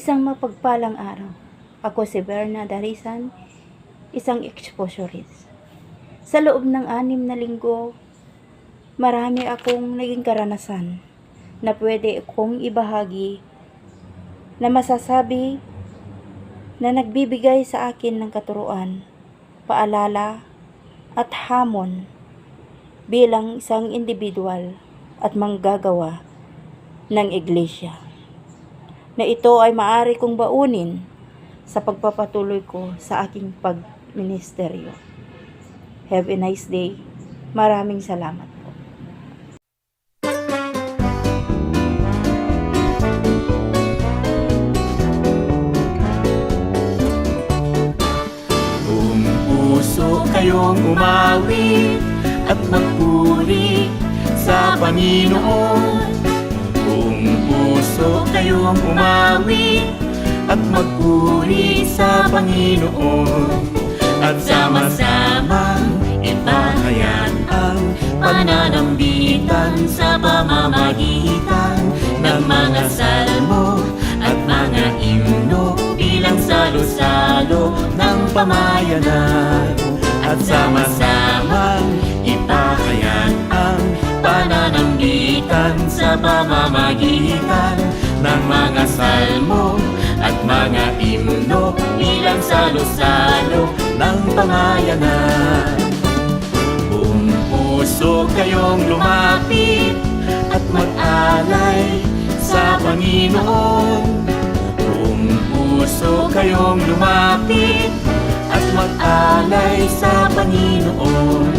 Isang mapagpalang araw. Ako si Berna Darisan, isang exposurist. Sa loob ng 6 na linggo, marami akong naging karanasan na pwede kong ibahagi na masasabi na nagbibigay sa akin ng katuruan, paalala at hamon bilang isang individual at manggagawa ng iglesia, na ito ay maaari kong baunin sa pagpapatuloy ko sa aking pagministeryo. Have a nice day. Maraming salamat po. Buong puso kayong umawit at magpuri sa Panginoon. Buong puso kayong umawit at magpuri sa Panginoon. At sama-samang ipahayag ang pananambitan sa pamamagitan ng mga salmo at mga himno bilang salo-salo ng pamayanan. At sama-samang ipahayag ang pananambitan sa pamamagitan ng mga salmo at mga himno bilang salo-salo ng pamayanan. Buong puso kayong lumapit at mag-alay sa Panginoon. Buong puso kayong lumapit at mag-alay sa Panginoon.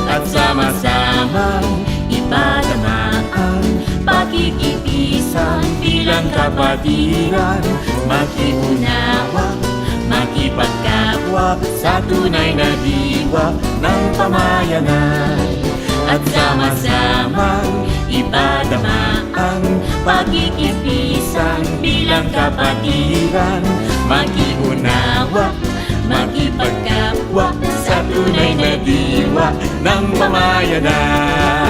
At sama-samang ipadama ang pakikipisan bilang kapatiran, makiunawa, makipagkapwa sa tunay na diwa ng pamayanan. At sama-samang ipadama ang pakikipisan bilang kapatiran, makiunawa, makipagkapwa sa tunay na diwa ng pamayanan.